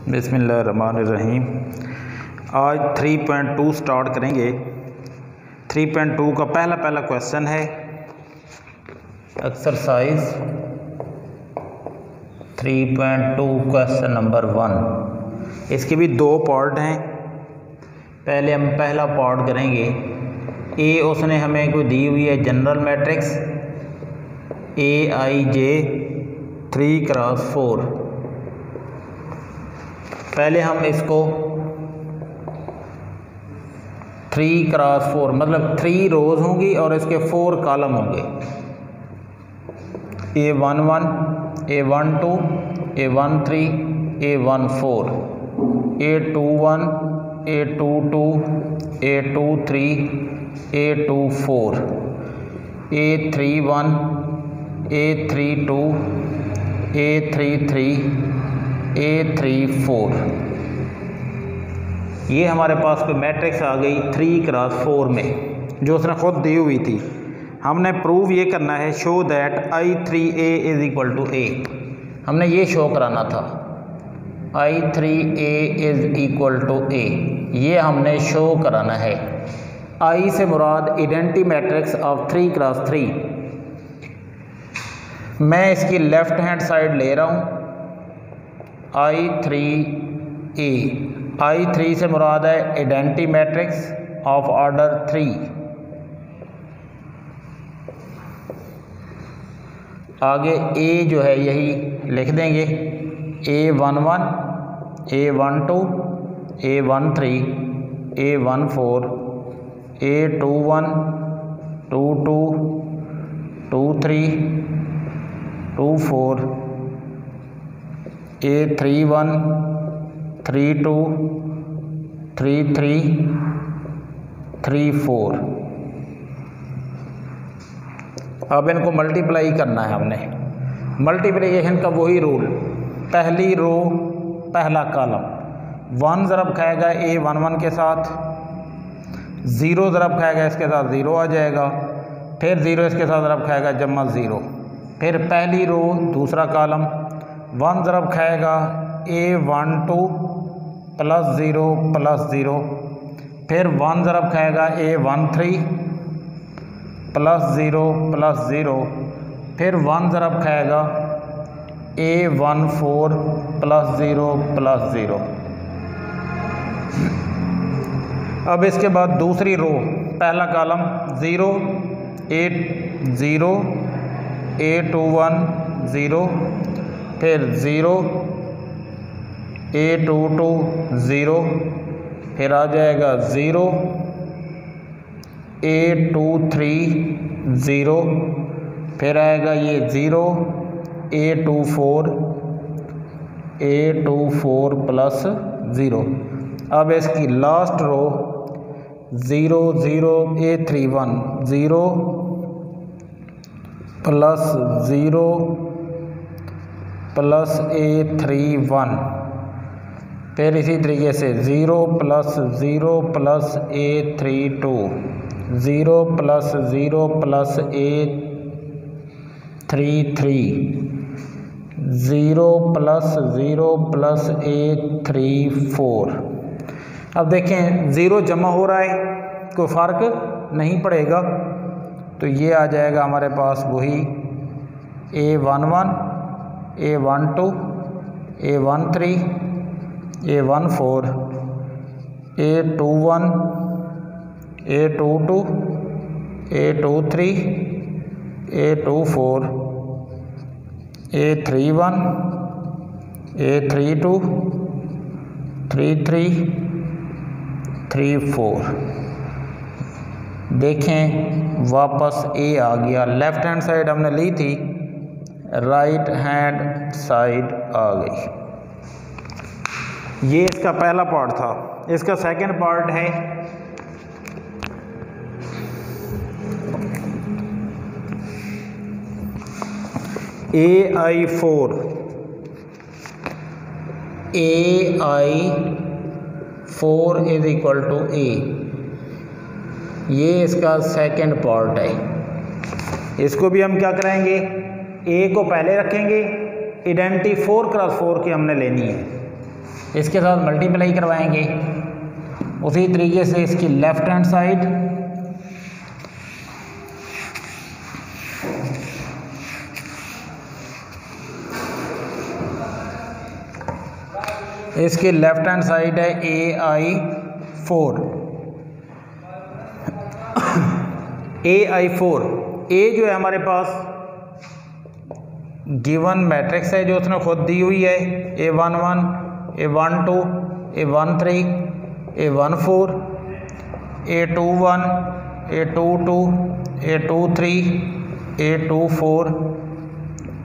बिस्मिल्लाहिर्रहमानिर्रहीम। आज 3.2 स्टार्ट करेंगे। 3.2 का पहला क्वेश्चन है एक्सरसाइज 3.2 क्वेश्चन नंबर 1। इसके भी दो पार्ट हैं। पहले हम पहला पार्ट करेंगे। ए उसने हमें कोई दी हुई है जनरल मैट्रिक्स AIJ 3x4। पहले हम इसको 3x4 मतलब 3 रोज होंगी और इसके 4 कॉलम होंगे। A11, A12, A13, A14, A21, A22, A23, A24, A31, A32, A33, A34। ये हमारे पास कोई मैट्रिक्स आ गई 3x4 में जो उसने खुद दी हुई थी। हमने प्रूव ये करना है show that I3A is equal to A। हमने ये शो कराना था I3A is equal to A। ये हमने शो कराना है। I से मुराद आइडेंटिटी मैट्रिक्स ऑफ 3x3। मैं इसकी लेफ्ट हैंड साइड ले रहा हूँ I3A। I3 से मुराद है आइडेंटिटी मैट्रिक्स ऑफ ऑर्डर 3। आगे A जो है यही लिख देंगे A11, A12, A13, A14, A21, 22, 23, 24, A31, 32, 33, 34। अब इनको मल्टीप्लाई करना है हमने। मल्टीप्लिकेशन का वही रूल, पहली रो पहला कॉलम 1 ज़रब खाएगा A11 के साथ, 0 ज़रब खाएगा इसके साथ 0 आ जाएगा, फिर 0 इसके साथ ज़रब खाएगा जमा 0। फिर पहली रो दूसरा कॉलम 1 ज़रब खाएगा A12 प्लस 0 प्लस 0। फिर 1 ज़रब खाएगा A13 प्लस 0 प्लस 0। फिर 1 ज़रब खाएगा A14 प्लस 0 प्लस 0। अब इसके बाद दूसरी रो पहला कॉलम 0, A0, A21 0, फिर 0, A22 0, फिर आ जाएगा 0, A23 0, फिर आएगा ये 0, A24 प्लस 0। अब इसकी last row 0, 0, A31 0 plus 0 plus A31। फिर इसी तरीके से 0 plus 0 plus A32, 0 plus 0 plus A33, 0 plus 0 plus A34। अब देखें 0 जमा हो रहा है, कोई फ़र्क नहीं पड़ेगा। तो ये आ जाएगा हमारे पास वही A11, A12, A13, A14, A21, A22, A23, A24, A31, A32, 33, 34। देखें वापस A आ गया। लेफ़्ट हैंड साइड हमने ली थी, राइट हैंड साइड आ गई। ये इसका पहला पार्ट था। इसका सेकंड पार्ट है AI4। AI4 is equal to A। ये इसका सेकंड पार्ट है। इसको भी हम क्या कराएंगे, ए को पहले रखेंगे, आइडेंटिटी 4x4 की हमने लेनी है। इसके साथ मल्टीप्लाई करवाएंगे। उसी तरीके से इसकी लेफ्ट हैंड साइड है AI4, AI4 ए जो है हमारे पास गिवन मैट्रिक्स है जो उसने खुद दी हुई है, A11, A12, A13, A14, A21, A22, A23, A24,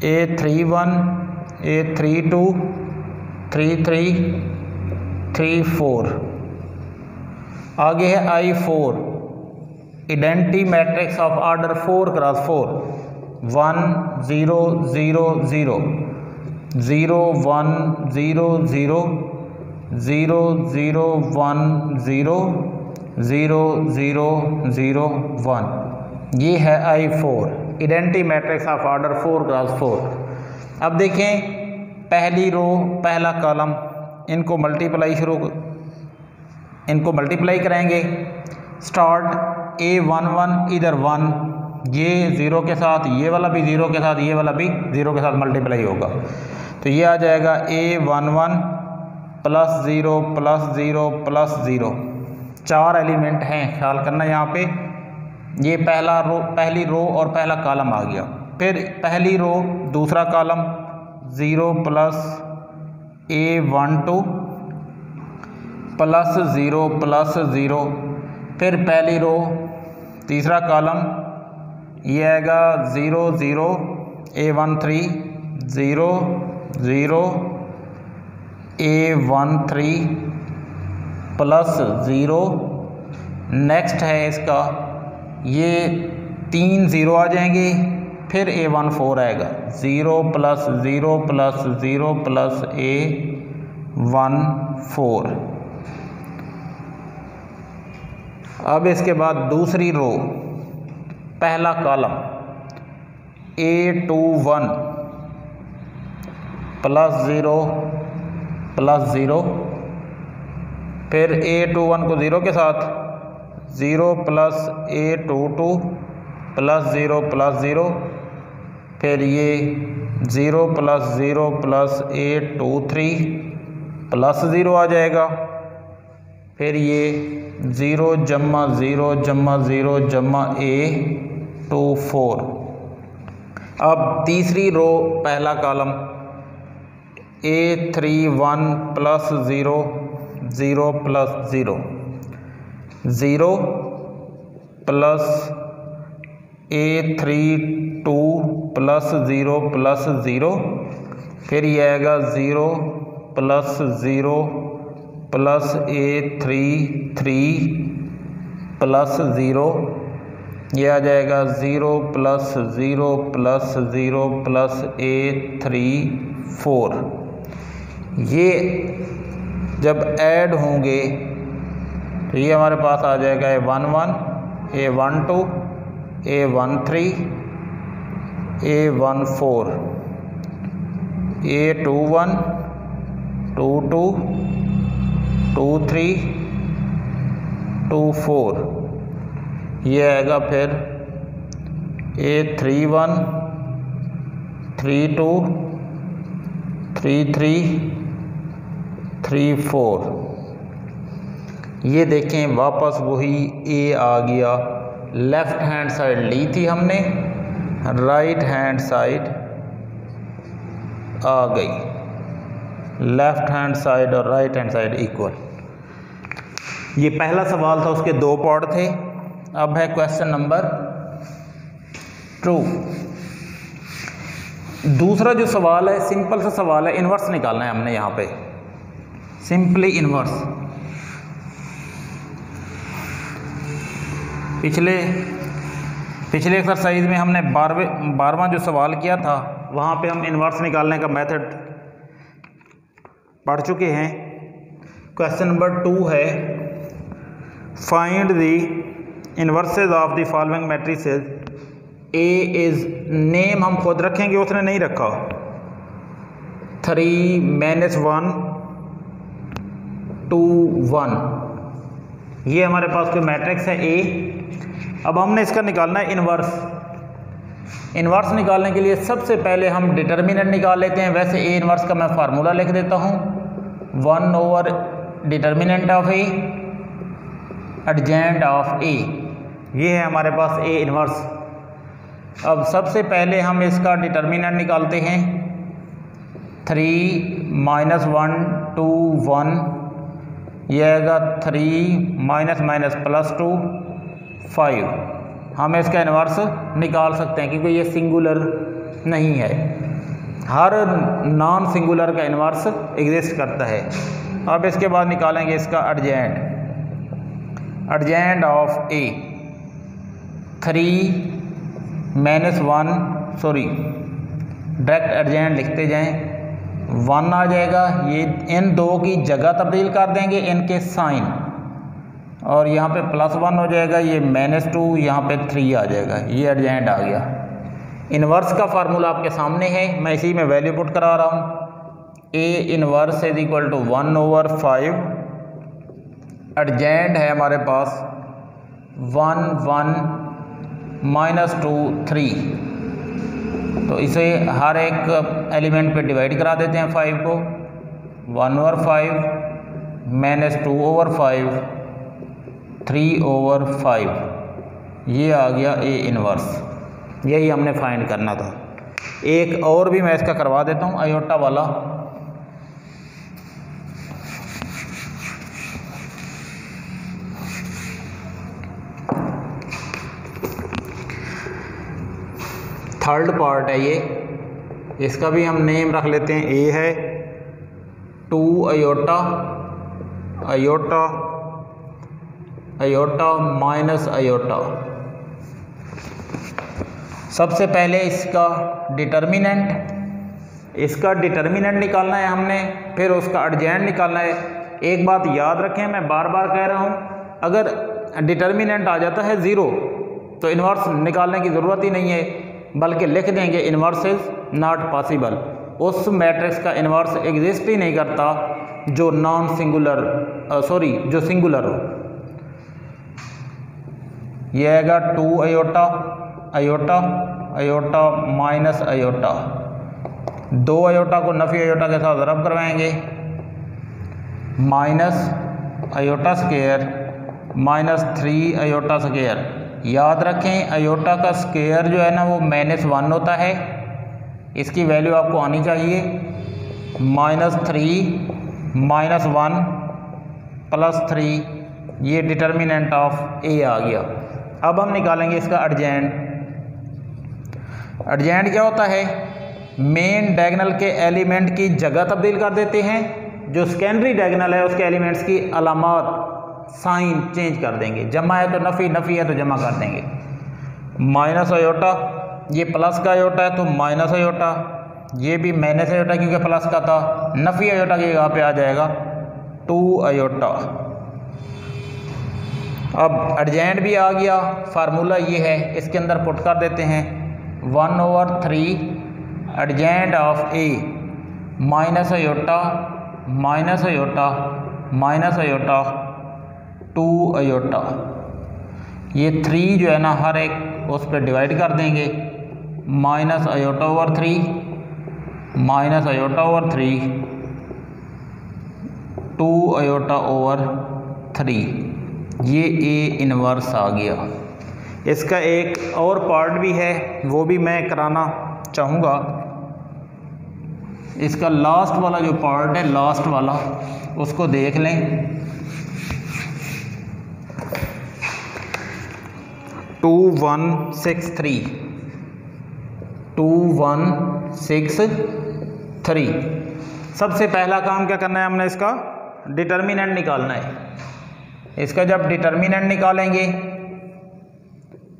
A31, A32, 33, 34। आगे है I4 identity matrix of order 4 cross 4, 1 0 0 0 0 1 0 0 0 0 1 0 0 0 0 1। ये है I4 identity matrix of order 4 cross 4। अब देखें पहली रो पहला कॉलम, इनको मल्टीप्लाई करेंगे। स्टार्ट A11 इधर 1, ये 0 के साथ, ये वाला भी 0 के साथ, ये वाला भी 0 के साथ मल्टीप्लाई होगा, तो ये आ जाएगा A11 plus 0 plus 0 plus 0। 4 element हैं, ख्याल करना यहाँ पे। ये पहली रो और पहला कॉलम आ गया। फिर पहली रो दूसरा column 0 plus A12 plus 0 plus 0। फिर पहली रो तीसरा कॉलम ये आएगा 0 0 A13 0 0 A13 प्लस 0। नेक्स्ट है इसका, ये 3 0 आ जाएंगे, फिर A14 आएगा 0 प्लस 0 प्लस 0 प्लस A14। अब इसके बाद दूसरी रो पहला कॉलम A21 प्लस 0 प्लस 0। फिर A21 को 0 के साथ 0 प्लस A22 प्लस 0 प्लस 0। फिर ये 0 प्लस 0 प्लस A23 प्लस 0 आ जाएगा। फिर ये 0 जम्मा 0 जम्मा 0 जम्मा A24। अब तीसरी रो पहला column A31 plus 0 0 plus 0 0 plus A32 plus 0 plus 0। फिर ये आएगा 0 प्लस 0 प्लस A33 प्लस 0। यह आ जाएगा 0 प्लस 0 प्लस 0 प्लस A34। ये जब ऐड होंगे तो ये हमारे पास आ जाएगा A11 A12 A13 A14 A21 22 23 24। ये आएगा फिर A31 32 33 34। ये देखें वापस वही A आ गया। लेफ़्ट हैंड साइड ली थी हमने, राइट हैंड साइड आ गई। लेफ़्ट हैंड साइड और राइट हैंड साइड इक्वल। ये पहला सवाल था, उसके 2 पार्ट थे। अब है क्वेश्चन नंबर 2। दूसरा जो सवाल है सिंपल सा सवाल है, इन्वर्स निकालना है हमने यहाँ पे, सिंपली इन्वर्स। पिछले एक्सरसाइज में हमने 12वां जो सवाल किया था वहाँ पे हम इन्वर्स निकालने का मेथड पढ़ चुके हैं। क्वेश्चन नंबर 2 है, find the inverses of the following matrices. A is, name हम खुद रखेंगे, उसने नहीं रखा। 3 - 1 2 1, ये हमारे पास कोई मैट्रिक्स है ए। अब हमने इसका निकालना है इन्वर्स। इन्वर्स निकालने के लिए सबसे पहले हम डिटर्मिनेंट निकाल लेते हैं। वैसे ए इन्वर्स का मैं फार्मूला लिख देता हूँ, 1 over determinant of A adjoint of A, ये है हमारे पास ए इन्वर्स। अब सबसे पहले हम इसका डिटर्मिनेंट निकालते हैं, 3 -1 2 1, यह आएगा 3 -−+2 5। हम इसका इन्वर्स निकाल सकते हैं क्योंकि ये सिंगुलर नहीं है, हर नॉन सिंगुलर का इन्वर्स एग्जिस्ट करता है। अब इसके बाद निकालेंगे इसका adjoint of A, 3 -1 sorry direct adjoint लिखते जाएं, 1 आ जाएगा। ये इन दो की जगह तब्दील कर देंगे इनके साइन, और यहाँ पे +1 हो जाएगा, ये -2, यहाँ पे 3 आ जाएगा, ये एडजेंट आ गया। इन्वर्स का फार्मूला आपके सामने है, मैं इसी में वैल्यू पुट करा रहा हूँ। A inverse is equal to 1/5, एडजेंट है हमारे पास 1 1 -2 3, तो इसे हर एक एलिमेंट पे डिवाइड करा देते हैं 5 को, 1/5 -2/5 3/5, ये आ गया ए इन्वर्स। यही हमने फाइंड करना था। एक और भी मैं इसका करवा देता हूँ, आयोटा वाला। थर्ड पार्ट है ये, इसका भी हम नेम रख लेते हैं, ए है 2 iota iota iota minus iota. सबसे पहले इसका डिटर्मिनेंट निकालना है हमने, फिर उसका एडजेंट निकालना है। एक बात याद रखें, मैं बार बार कह रहा हूँ, अगर डिटर्मिनेंट आ जाता है 0 तो इन्वर्स निकालने की ज़रूरत ही नहीं है, बल्कि लिख देंगे इन्वर्स इज नॉट पॉसिबल। उस मैट्रिक्स का इन्वर्स एग्जिस्ट ही नहीं करता जो नॉन सिंगुलर जो सिंगुलर हो। यह आएगा 2 iota iota iota minus iota, 2 iota को नफी आयोटा के साथ ज़रब करवाएंगे, minus iota square -3 iota square. याद रखें अयोटा का स्क्वायर जो है ना वो -1 होता है, इसकी वैल्यू आपको आनी चाहिए। -3 -1 +3, ये डिटर्मिनेंट ऑफ ए आ गया। अब हम निकालेंगे इसका एडजेंट। एडजेंट क्या होता है? मेन डायगोनल के एलिमेंट की जगह तब्दील कर देते हैं, जो सेकेंडरी डायगोनल है उसके एलिमेंट्स की अलामात साइन चेंज कर देंगे। जमा है तो नफ़ी, नफ़ी है तो जमा कर देंगे। माइनस आयोटा, ये प्लस का आयोटा है तो माइनस आयोटा, ये भी माइनस आयोटा क्योंकि प्लस का था, नफ़ी आयोटा की जगह पे आ जाएगा 2 आयोटा। अब एडजेंट भी आ गया, फार्मूला ये है, इसके अंदर पुट कर देते हैं 1/3 एडजेंट of A minus iota minus iota minus iota 2 iota. ये 3 जो है ना हर एक उस पर डिवाइड कर देंगे, -आयोटा/3 -आयोटा/3 2 आयोटा/3, ये ए इन्वर्स आ गया। इसका एक और पार्ट भी है, वो भी मैं कराना चाहूँगा। इसका लास्ट वाला जो पार्ट है, लास्ट वाला, उसको देख लें। 2163 सबसे पहला काम क्या करना है हमने, इसका डिटर्मिनेंट निकालना है। इसका जब डिटर्मिनेंट निकालेंगे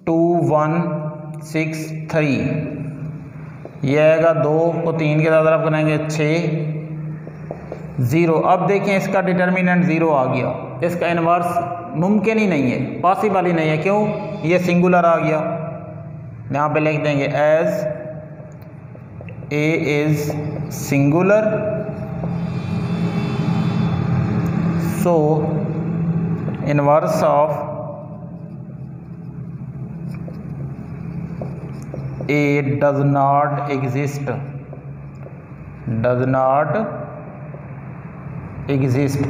2163, यह आएगा 2 को 3 के साथ तरफ करेंगे 6 0। अब देखें इसका डिटर्मिनेंट 0 आ गया, इसका इन्वर्स मुमकिन ही नहीं है, पॉसिबल ही नहीं है। क्यों? ये सिंगुलर आ गया। यहाँ पे लिख देंगे as A is singular so inverse of A does not exist,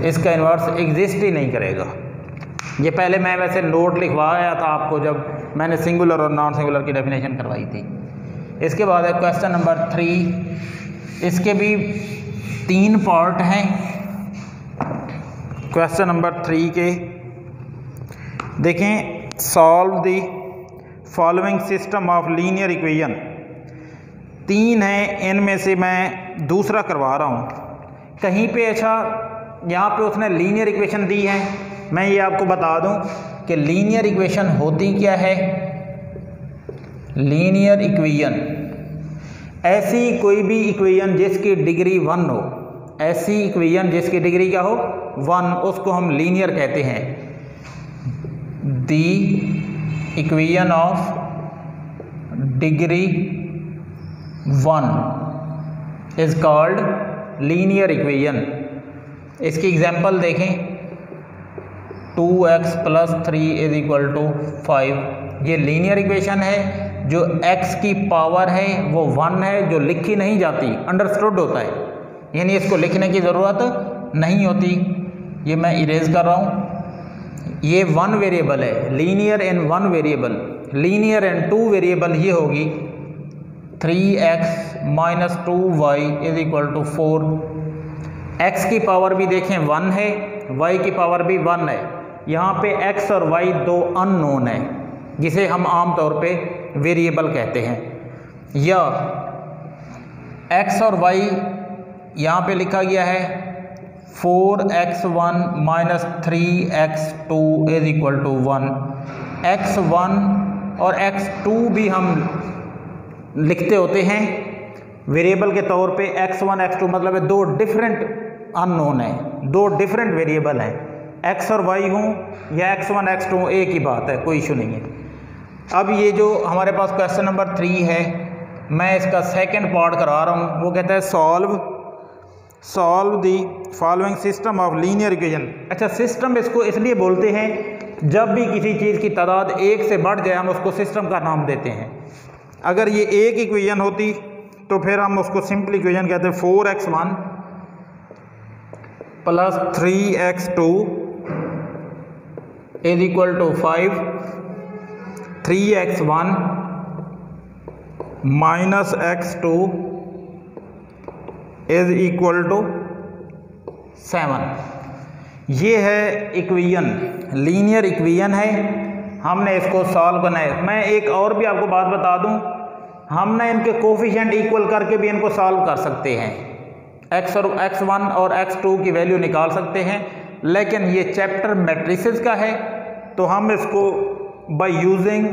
इसका इन्वर्स एग्जिस्ट ही नहीं करेगा। ये पहले मैं वैसे नोट लिखवाया था आपको जब मैंने सिंगुलर और नॉन सिंगुलर की डेफिनेशन करवाई थी। इसके बाद है क्वेश्चन नंबर 3, इसके भी 3 पार्ट हैं। क्वेश्चन नंबर 3 के देखें, solve the following system of linear equation. 3 हैं, इनमें से मैं दूसरा करवा रहा हूँ। कहीं पे अच्छा यहाँ पे उसने लीनियर इक्वेशन दी है। मैं ये आपको बता दूँ कि लीनियर इक्वेशन होती क्या है। लीनियर इक्वेशन ऐसी कोई भी इक्वेशन जिसकी डिग्री 1 हो, ऐसी इक्वेशन जिसकी डिग्री क्या हो 1, उसको हम लीनियर कहते हैं। The equation of degree 1 is called linear equation. इसकी एग्जांपल देखें, 2x + 3 = 5। ये लीनियर इक्वेशन है। जो x की पावर है वो 1 है, जो लिखी नहीं जाती, अंडरस्टूड होता है, यानी इसको लिखने की ज़रूरत नहीं होती। ये मैं इरेज कर रहा हूँ। ये 1 वेरिएबल है, लीनियर इन 1 वेरिएबल। लीनियर इन 2 वेरिएबल ये होगी 3x - 2y = 4। x की पावर भी देखें 1 है, y की पावर भी 1 है। यहाँ पे x और y 2 अननोन है, जिसे हम आम तौर पे वेरिएबल कहते हैं। या x और y यहाँ पे लिखा गया है 4x1 - 3x2 = 1। x1 और x2 भी हम लिखते होते हैं वेरिएबल के तौर पे। x1 x2 मतलब है 2 डिफरेंट अननोन है, 2 डिफरेंट वेरिएबल हैं। x और y हूँ या x1 x2 एक ही बात है, कोई इशू नहीं है। अब ये जो हमारे पास क्वेश्चन नंबर 3 है, मैं इसका सेकंड पार्ट करवा रहा हूँ। वो कहता है solve the following system of linear equation. अच्छा, सिस्टम इसको इसलिए बोलते हैं जब भी किसी चीज़ की तादाद 1 से बढ़ जाए हम उसको सिस्टम का नाम देते हैं। अगर ये एक इक्वेशन होती तो फिर हम उसको सिंपल इक्वेशन कहते हैं 4x1 + 3x2 = 5, 3x1 - x2 = 7। ये है इक्वेशन, लीनियर इक्वेशन है। हमने इसको सॉल्व करना है। मैं एक और भी आपको बात बता दूं, हमने इनके कोफिशिएंट इक्वल करके भी इनको सॉल्व कर सकते हैं। x1 और x2 की वैल्यू निकाल सकते हैं, लेकिन ये चैप्टर मैट्रिसेस का है तो हम इसको by using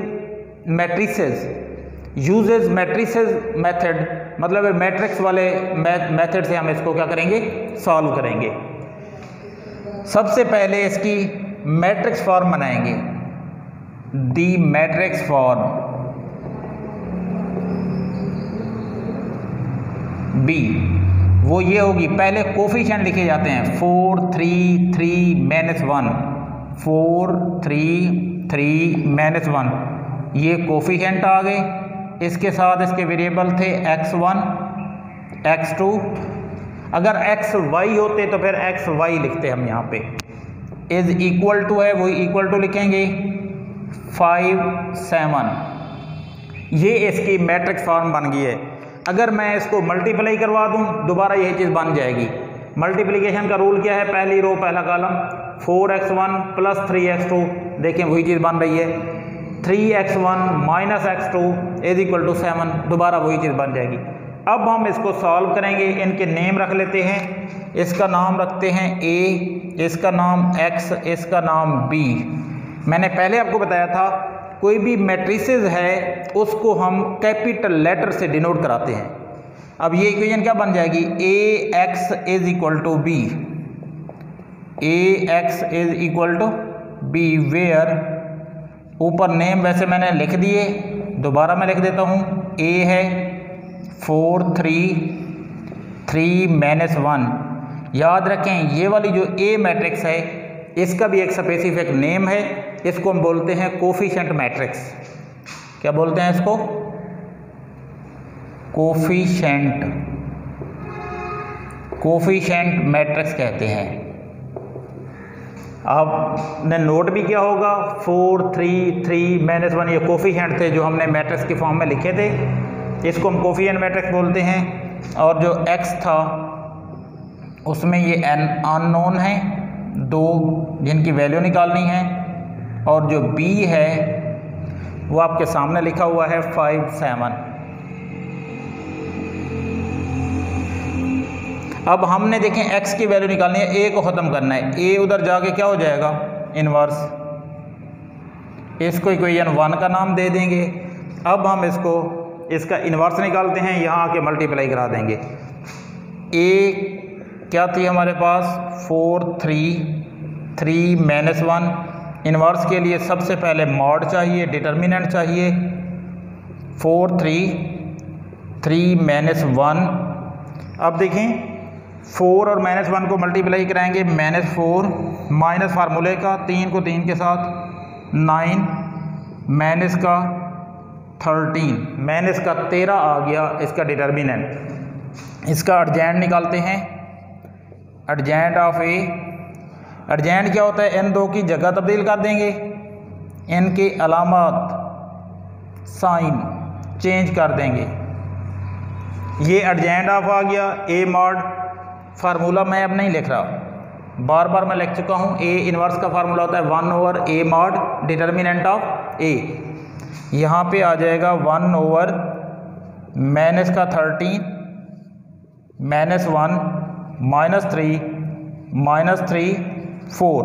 uses matrices method, मतलब मैट्रिक्स वाले मेथड से हम इसको क्या करेंगे, सॉल्व करेंगे। सबसे पहले इसकी मैट्रिक्स फॉर्म बनाएंगे। दी मैट्रिक्स फॉर्म बी वो ये होगी, पहले कोफिशिएंट लिखे जाते हैं 4 3 3 -1, 4 3 3 -1, ये कोफिशिएंट आ गए। इसके साथ इसके वेरिएबल थे x1 x2। अगर xy होते तो फिर xy लिखते हम यहाँ पे। इज इक्वल टू है, वही इक्वल टू लिखेंगे 5 7। ये इसकी मैट्रिक्स फॉर्म बन गई है। अगर मैं इसको मल्टीप्लाई करवा दूं दोबारा यही चीज़ बन जाएगी। मल्टीप्लिकेशन का रूल क्या है, पहली रो पहला कॉलम 4x1 + 3x2, देखें वही चीज़ बन रही है। 3x1 - x2 = 7, दोबारा वही चीज़ बन जाएगी। अब हम इसको सॉल्व करेंगे। इनके नेम रख लेते हैं। इसका नाम रखते हैं a, इसका नाम x, इसका नाम b। मैंने पहले आपको बताया था कोई भी मैट्रिसेस है उसको हम कैपिटल लेटर से डिनोट कराते हैं। अब ये इक्वेशन क्या बन जाएगी, ax = b, ax = b, where ऊपर नेम वैसे मैंने लिख दिए, दोबारा मैं लिख देता हूँ। a है 4 3 3 -1, याद रखें ये वाली जो ए मैट्रिक्स है इसका भी एक स्पेसिफिक नेम है, इसको हम बोलते हैं कोफिशिएंट मैट्रिक्स। क्या बोलते हैं इसको? कोफिशिएंट मैट्रिक्स कहते हैं। आपने नोट भी किया होगा 4 3 3 -1 ये कोफिशिएंट थे जो हमने मैट्रिक्स की फॉर्म में लिखे थे, इसको हम कोफिशिएंट मैट्रिक्स बोलते हैं। और जो x था उसमें ये अननोन है 2 जिनकी वैल्यू निकालनी है, और जो b है वो आपके सामने लिखा हुआ है 5 7। अब हमने देखें x की वैल्यू निकालनी है, a को ख़त्म करना है। a उधर जाके क्या हो जाएगा? इन्वर्स। इसको इक्वेशन 1 का नाम दे देंगे। अब हम इसका इन्वर्स निकालते हैं, यहाँ आके मल्टीप्लाई करा देंगे। a क्या थी हमारे पास? 4 3 3 -1। इन्वर्स के लिए सबसे पहले मॉड चाहिए, डिटर्मिनेंट चाहिए। 4 3 3 -1। अब देखें 4 और -1 को मल्टीप्लाई कराएंगे, -4 माइनस फार्मूले का 3 को 3 के साथ 9 माइनस का 13 माइनस का 13 आ गया इसका डिटर्मिनेंट। इसका अर्जेंट निकालते हैं, अर्जेंट ऑफ ए। अर्जेंट क्या होता है? इन दो की जगह तब्दील कर देंगे, इनकी अलामत साइन चेंज कर देंगे। ये अर्जेंट ऑफ आ गया ए मॉड। फार्मूला मैं अब नहीं लिख रहा, बार बार मैं लिख चुका हूँ। ए इन्वर्स का फार्मूला होता है 1/a मॉड डिटर्मिनेंट ऑफ ए। यहाँ पे आ जाएगा 1/- -13 -1 -3 -3 4।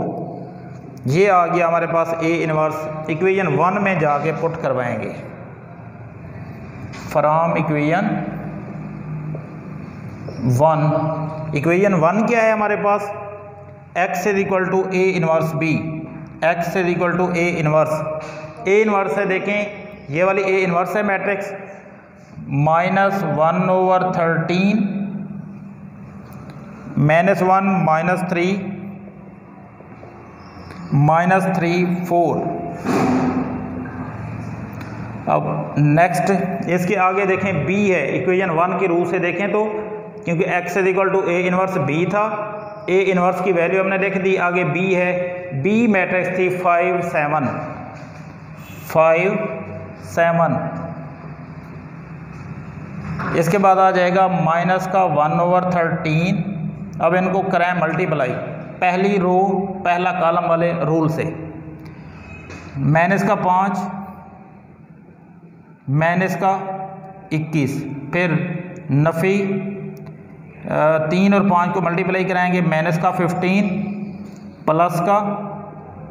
ये आ गया हमारे पास ए इन्वर्स। इक्वेशन 1 में जाके पुट करवाएंगे। फ्रॉम इक्वेशन 1, इक्वेशन 1 क्या है हमारे पास? x = a inverse b। x = a inverse. a inverse है, देखें ये वाली a इन्वर्स है मैट्रिक्स। -1/13 -1 -3 -3 4। अब नेक्स्ट इसके आगे देखें b है। इक्वेशन 1 की रूल से देखें तो, क्योंकि x = a इन्वर्स b था, a इन्वर्स की वैल्यू हमने लिख दी। आगे b है, b मैट्रिक्स थी 5 7 5 7। इसके बाद आ जाएगा माइनस का 1/13। अब इनको करें मल्टीप्लाई पहली रो पहला कॉलम वाले रूल से। माइनस का 5 माइनस का 21, फिर नफ़ी 3 और 5 को मल्टीप्लाई कराएंगे, माइनस का 15 प्लस का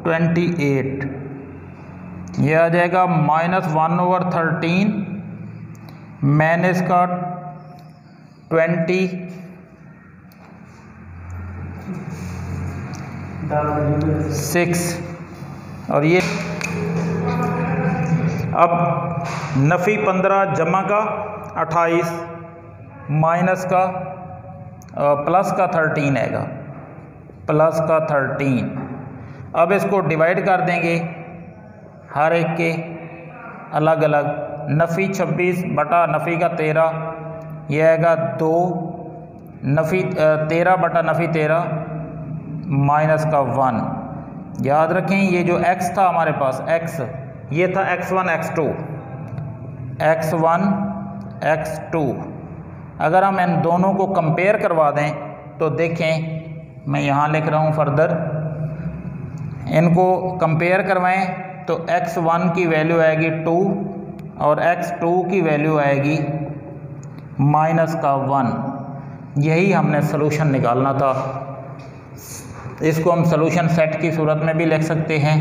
28। ये आ जाएगा -1/13 माइनस का 26। और ये अब नफ़ी 15 जमा का 28 माइनस का प्लस का 13 आएगा, प्लस का 13। अब इसको डिवाइड कर देंगे हर एक के अलग अलग। नफ़ी 26 बटा नफ़ी का 13, यह आएगा 2 नफ़ी 13 बटा नफ़ी 13 माइनस का 1। याद रखें ये जो x था हमारे पास, x ये था x1 x2 x1 x2। अगर हम इन दोनों को कंपेयर करवा दें तो देखें, मैं यहाँ लिख रहा हूँ फर्दर, इनको कंपेयर करवाएं तो x1 की वैल्यू आएगी 2 और x2 की वैल्यू आएगी माइनस का 1। यही हमने सोल्यूशन निकालना था। इसको हम सोल्यूशन सेट की सूरत में भी लिख सकते हैं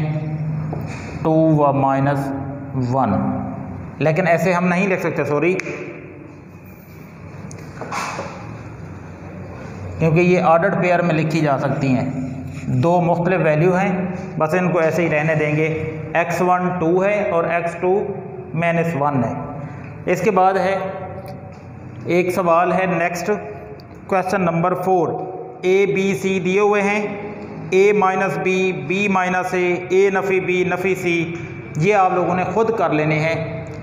2 व -1, लेकिन ऐसे हम नहीं लिख सकते, सॉरी, क्योंकि ये ऑर्डर्ड पेयर में लिखी जा सकती हैं। दो मुख्तलिफ वैल्यू हैं, बस इनको ऐसे ही रहने देंगे। x1 2 है और x2 -1 है। इसके बाद है एक सवाल है next, question number 4। A B C दिए हुए हैं, A minus B minus A नफ़ी बी नफ़ी सी, ये आप लोगों ने ख़ुद कर लेने हैं।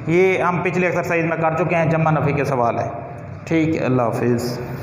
ये हम पिछले एक्सरसाइज में कर चुके हैं, जमा नफ़ी के सवाल है। ठीक है, अल्लाह हाफिज़।